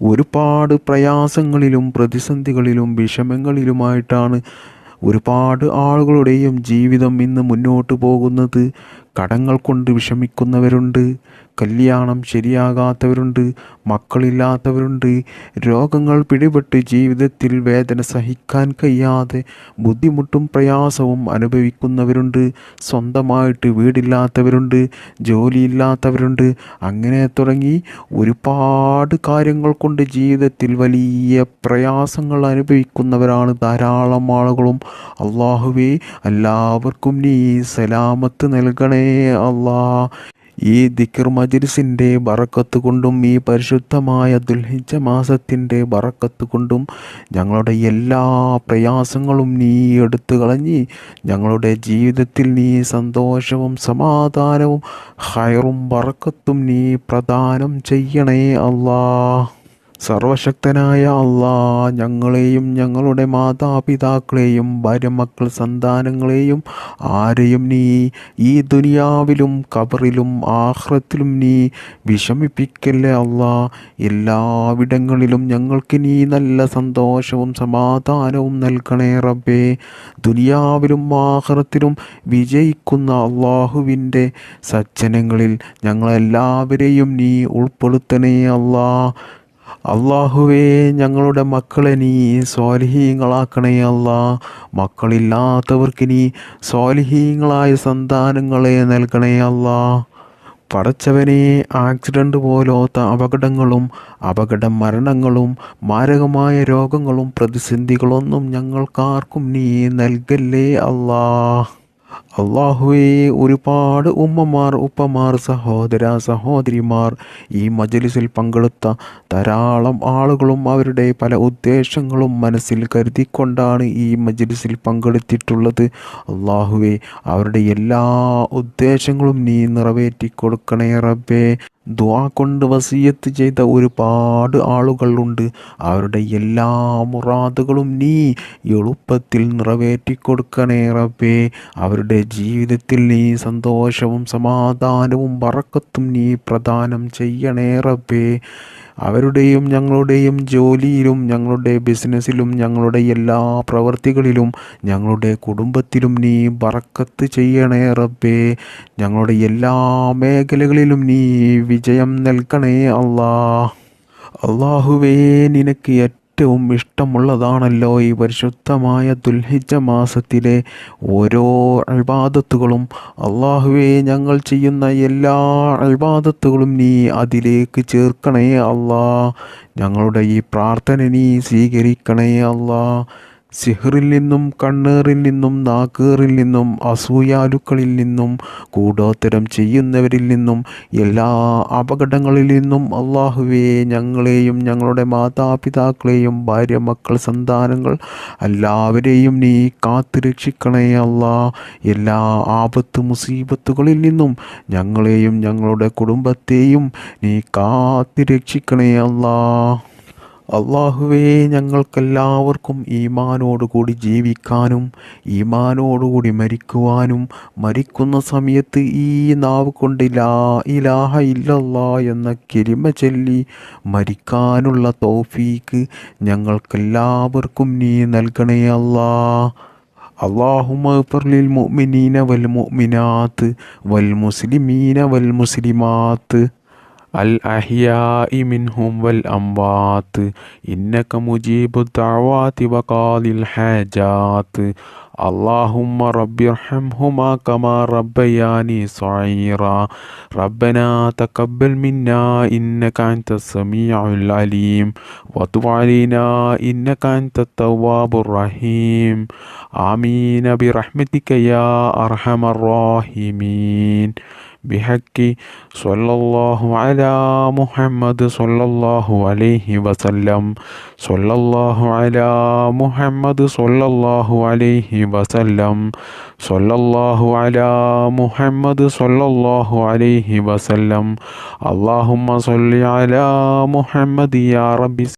ഒരുപാട് പ്രയാസങ്ങളിലും പ്രതിസന്ധികളിലും വിഷമങ്ങളിലുമായിട്ടാണ് ഒരുപാട് ആളുകളുടെയും ജീവിതം ഇന്ന് മുന്നോട്ട് പോകുന്നത്. കടങ്ങൾ കൊണ്ട് വിഷമിക്കുന്നവരുണ്ട്, കല്യാണം ശരിയാകാത്തവരുണ്ട്, മക്കളില്ലാത്തവരുണ്ട്, രോഗങ്ങൾ പിടിപെട്ട് ജീവിതത്തിൽ വേദന സഹിക്കാൻ കഴിയാതെ ബുദ്ധിമുട്ടും പ്രയാസവും അനുഭവിക്കുന്നവരുണ്ട്, സ്വന്തമായിട്ട് വീടില്ലാത്തവരുണ്ട്, ജോലിയില്ലാത്തവരുണ്ട്. അങ്ങനെ തുടങ്ങി ഒരുപാട് കാര്യങ്ങൾ കൊണ്ട് ജീവിതത്തിൽ വലിയ പ്രയാസങ്ങൾ അനുഭവിക്കുന്നവരാണ് ധാരാളം ആളുകളും. അള്ളാഹുവേ, എല്ലാവർക്കും നീ സലാമത്ത് നൽകണേ അല്ലാ. ഈ ദിക്ർ മജ്ലിസിൻ്റെ ബറക്കത്ത് കൊണ്ടും ഈ പരിശുദ്ധമായ ദുൽഹിജ്ജ മാസത്തിൻ്റെ ബറക്കത്ത് കൊണ്ടും ഞങ്ങളുടെ എല്ലാ പ്രയാസങ്ങളും നീ എടുത്തു കളഞ്ഞ് ഞങ്ങളുടെ ജീവിതത്തിൽ നീ സന്തോഷവും സമാധാനവും ഖൈറും ബറക്കത്തും നീ പ്രദാനം ചെയ്യണേ അല്ലാ. സർവശക്തനായ അല്ലാ, ഞങ്ങളെയും ഞങ്ങളുടെ മാതാപിതാക്കളെയും ഭാര്യ മക്കൾ സന്താനങ്ങളെയും ആരെയും നീ ഈ ദുനിയാവിലും ഖബറിലും ആഖിറത്തിലും നീ വിഷമിപ്പിക്കല്ലേ അല്ലാ. എല്ലാവിടങ്ങളിലും ഞങ്ങൾക്ക് നീ നല്ല സന്തോഷവും സമാധാനവും നൽകണേ റബ്ബേ. ദുനിയാവിലും ആഖിറത്തിലും വിജയിക്കുന്ന അള്ളാഹുവിൻ്റെ സജ്ജനങ്ങളിൽ ഞങ്ങളെല്ലാവരെയും നീ ഉൾപ്പെടുത്തണേ അല്ലാ. അള്ളാഹുവേ, ഞങ്ങളുടെ മക്കളെ നീ സ്വാലിഹീങ്ങളാക്കണേ അല്ലാ. മക്കളില്ലാത്തവർക്ക് നീ സ്വാലിഹീങ്ങളായ സന്താനങ്ങളെ നൽകണേ അല്ലാ. പടച്ചവനെ, ആക്സിഡൻ്റ് പോലത്തെ അപകടങ്ങളും അപകട മരണങ്ങളും മാരകമായ രോഗങ്ങളും പ്രതിസന്ധികളൊന്നും ഞങ്ങൾക്കാർക്കും നീ നൽകല്ലേ അല്ലാ. അള്ളാഹുവേ, ഒരുപാട് ഉമ്മമാർ, ഉപ്പമാർ, സഹോദര സഹോദരിമാർ, ഈ മജ്‌ലിസിൽ പങ്കെടുത്ത ധാരാളം ആളുകളും അവരുടെ പല ഉദ്ദേശങ്ങളും മനസ്സിൽ കരുതിക്കൊണ്ടാണ് ഈ മജ്‌ലിസിൽ പങ്കെടുത്തിട്ടുള്ളത്. അള്ളാഹുവേ, അവരുടെ എല്ലാ ഉദ്ദേശങ്ങളും നീ നിറവേറ്റി കൊടുക്കണേ റബ്ബേ. ദുആ കൊണ്ട് വസിയത്ത് ചെയ്ത ഒരുപാട് ആളുകളുണ്ട്. അവരുടെ എല്ലാ മുറാദുകളും നീ എളുപ്പത്തിൽ നിറവേറ്റി കൊടുക്കണേ റബ്ബേ. അവരുടെ ജീവിതത്തിൽ നീ സന്തോഷവും സമാധാനവും ബറക്കത്തും നീ പ്രദാനം ചെയ്യണേ റബ്ബേ. അവരുടെയും ഞങ്ങളുടെയും ജോലിയിലും ഞങ്ങളുടെ ബിസിനസ്സിലും ഞങ്ങളുടെ എല്ലാ പ്രവർത്തികളിലും ഞങ്ങളുടെ കുടുംബത്തിലും നീ ബറക്കത്ത് ചെയ്യണേ റബ്ബേ. ഞങ്ങളുടെ എല്ലാ മേഖലകളിലും നീ വിജയം നൽകണേ അല്ലാ. അള്ളാഹുവേ, നിനക്ക് ഏറ്റവും ഇഷ്ടമുള്ളതാണല്ലോ ഈ പരിശുദ്ധമായ ദുൽഹിജ്ജ മാസത്തിലെ ഓരോ ഇബാദത്തുകളും. അള്ളാഹുവേ, ഞങ്ങൾ ചെയ്യുന്ന എല്ലാ ഇബാദത്തുകളും നീ അതിലേക്ക് ചേർക്കണേ അല്ലാ. ഞങ്ങളുടെ ഈ പ്രാർത്ഥന നീ സ്വീകരിക്കണേ അല്ലാ. സിഹ്റിൽ നിന്നും, കണ്ണേറിൽ നിന്നും, നാക്കേറിൽ നിന്നും, അസൂയാലുക്കളിൽ നിന്നും, കൂടോത്തരം ചെയ്യുന്നവരിൽ നിന്നും, എല്ലാ അപകടങ്ങളിൽ നിന്നും അള്ളാഹുവേ, ഞങ്ങളെയും ഞങ്ങളുടെ മാതാപിതാക്കളെയും ഭാര്യ, മക്കൾ, സന്താനങ്ങൾ എല്ലാവരെയും നീ കാത്തു രക്ഷിക്കണേ അല്ലാ. എല്ലാ ആപത്ത് മുസീബത്തുകളിൽ നിന്നും ഞങ്ങളെയും ഞങ്ങളുടെ കുടുംബത്തെയും നീ കാത്തു രക്ഷിക്കണേ അല്ലാ. അള്ളാഹുവേ, ഞങ്ങൾക്കെല്ലാവർക്കും ഈമാനോടുകൂടി ജീവിക്കാനും ഈമാനോടുകൂടി മരിക്കുവാനും മരിക്കുന്ന സമയത്ത് ഈ നാവ് കൊണ്ട് ലാ ഇലാഹ ഇല്ലല്ലാ എന്ന കലിമ ചൊല്ലി മരിക്കാനുള്ള തൗഫീക്ക് ഞങ്ങൾക്കെല്ലാവർക്കും നീ നൽകണേ അല്ലാ. അല്ലാഹുമ്മ ഗ്ഫിർ ലിൽ മുഅ്മിനീന വൽ മുഅ്മിനാത്ത് വൽ മുസ്ലിമീന വൽ മുസ്ലിമാത്ത് الأحياء منهم والأموات إنك مجيب الدعوات وقاضي الحاجات اللهم رب ارحمهما كما ربياني صغيرا ربنا تقبل منا إنك أنت السميع العليم وتب علينا إنك أنت التواب الرحيم آمين برحمتك يا أرحم الراحمين بحق صلى الله على محمد صلى الله عليه وسلم صلى الله على محمد صلى الله عليه وسلم صلى الله على محمد صلى الله عليه وسلم اللهم صل على محمد يا رب.